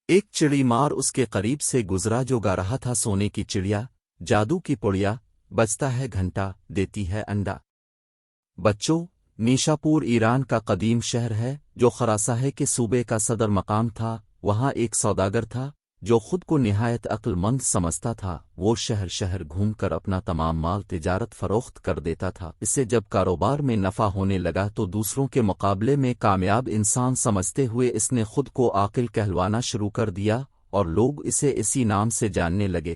ایک چڑی مار اس کے قریب سے گزرا جو گا رہا تھا سونے کی چڑیا، جادو کی پڑیا، بجتا ہے گھنٹا، دیتی ہے انڈا۔ بچوں، نیشاپور ایران کا قدیم شہر ہے جو خراساں کے صوبے کا صدر مقام تھا۔ وہاں ایک سوداگر تھا جو خود کو نہایت عقل مند سمجھتا تھا۔ وہ شہر شہر گھوم کر اپنا تمام مال تجارت فروخت کر دیتا تھا۔ اسے جب کاروبار میں نفع ہونے لگا تو دوسروں کے مقابلے میں کامیاب انسان سمجھتے ہوئے اس نے خود کو عاقل کہلوانا شروع کر دیا اور لوگ اسے اسی نام سے جاننے لگے۔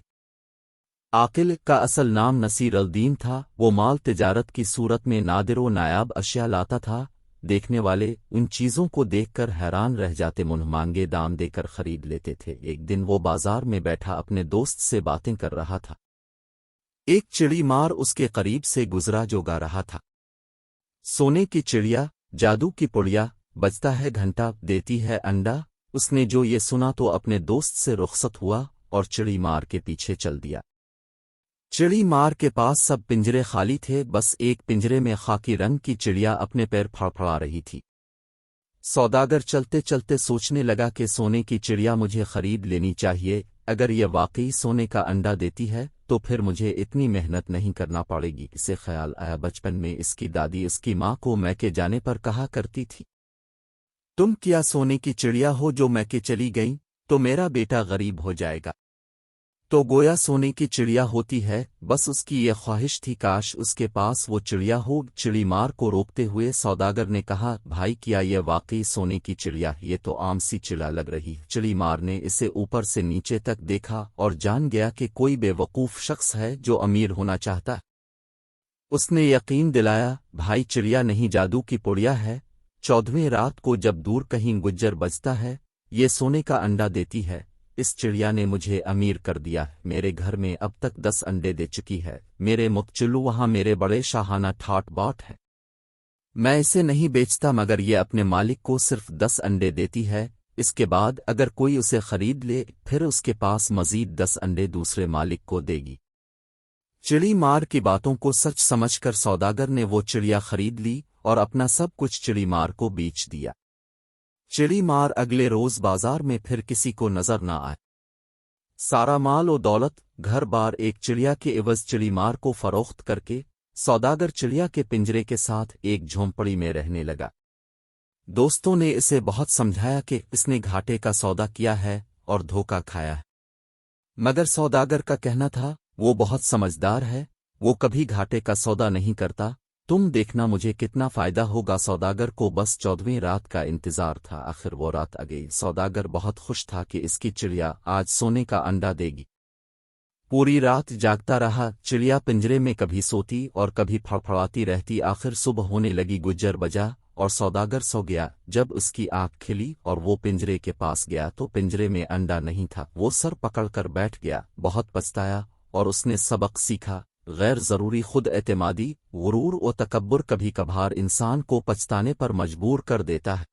عاقل کا اصل نام نصیر الدین تھا۔ وہ مال تجارت کی صورت میں نادر و نایاب اشیاء لاتا تھا۔ دیکھنے والے ان چیزوں کو دیکھ کر حیران رہ جاتے، منہ مانگے دام دے کر خرید لیتے تھے۔ ایک دن وہ بازار میں بیٹھا اپنے دوست سے باتیں کر رہا تھا۔ ایک چڑی مار اس کے قریب سے گزرا جو گا رہا تھا، سونے کی چڑیا، جادو کی پڑیا، بجتا ہے گھنٹا، دیتی ہے انڈا۔ اس نے جو یہ سنا تو اپنے دوست سے رخصت ہوا اور چڑی مار کے پیچھے چل دیا۔ چڑی مار کے پاس سب پنجرے خالی تھے، بس ایک پنجرے میں خاکی رنگ کی چڑیا اپنے پیر پھڑپھڑا رہی تھی۔ سوداگر چلتے چلتے سوچنے لگا کہ سونے کی چڑیا مجھے خرید لینی چاہیے۔ اگر یہ واقعی سونے کا انڈا دیتی ہے تو پھر مجھے اتنی محنت نہیں کرنا پڑے گی۔ اسے خیال آیا بچپن میں اس کی دادی اس کی ماں کو میکے جانے پر کہا کرتی تھی، تم کیا سونے کی چڑیا ہو جو میکے چلی گئیں تو میرا بیٹا غریب ہو جائے گا؟ تو گویا سونے کی چڑیا ہوتی ہے۔ بس اس کی یہ خواہش تھی کاش اس کے پاس وہ چڑیا ہو۔ چڑی مار کو روکتے ہوئے سوداگر نے کہا، بھائی کیا یہ واقعی سونے کی چڑیا؟ یہ تو عام سی چڑیا لگ رہی۔ چڑی مار نے اسے اوپر سے نیچے تک دیکھا اور جان گیا کہ کوئی بے وقوف شخص ہے جو امیر ہونا چاہتا ہے۔ اس نے یقین دلایا، بھائی چڑیا نہیں جادو کی پڑیا ہے۔ 14ویں رات کو جب دور کہیں گجر بجتا ہے، یہ سونے کا انڈا دیتی ہے۔ اس چڑیا نے مجھے امیر کر دیا۔ میرے گھر میں اب تک 10 انڈے دے چکی ہے۔ میرے مکچلو وہاں میرے بڑے شاہانہ ٹھاٹ باٹ ہے۔ میں اسے نہیں بیچتا مگر یہ اپنے مالک کو صرف 10 انڈے دیتی ہے۔ اس کے بعد اگر کوئی اسے خرید لے پھر اس کے پاس مزید 10 انڈے دوسرے مالک کو دے گی۔ چڑی مار کی باتوں کو سچ سمجھ کر سوداگر نے وہ چڑیا خرید لی اور اپنا سب کچھ چڑی مار کو بیچ دیا۔ چڑی مار اگلے روز بازار میں پھر کسی کو نظر نہ آئے۔ سارا مال و دولت، گھر بار ایک چڑیا کے عوض چڑی مار کو فروخت کر کے سوداگر چڑیا کے پنجرے کے ساتھ ایک جھونپڑی میں رہنے لگا۔ دوستوں نے اسے بہت سمجھایا کہ اس نے گھاٹے کا سودا کیا ہے اور دھوکہ کھایا ہے، مگر سوداگر کا کہنا تھا وہ بہت سمجھدار ہے، وہ کبھی گھاٹے کا سودا نہیں کرتا، تم دیکھنا مجھے کتنا فائدہ ہوگا۔ سوداگر کو بس 14ویں رات کا انتظار تھا۔ آخر وہ رات آ گئی۔ سوداگر بہت خوش تھا کہ اس کی چڑیا آج سونے کا انڈا دے گی۔ پوری رات جاگتا رہا۔ چڑیا پنجرے میں کبھی سوتی اور کبھی پھڑپھڑاتی رہتی۔ آخر صبح ہونے لگی، گجر بجا اور سوداگر سو گیا۔ جب اس کی آنکھ کھلی اور وہ پنجرے کے پاس گیا تو پنجرے میں انڈا نہیں تھا۔ وہ سر پکڑ کر بیٹھ گیا، بہت پچھتایا اور اس نے سبق سیکھا، غیر ضروری خود اعتمادی، غرور و تکبر کبھی کبھار انسان کو پچھتانے پر مجبور کر دیتا ہے۔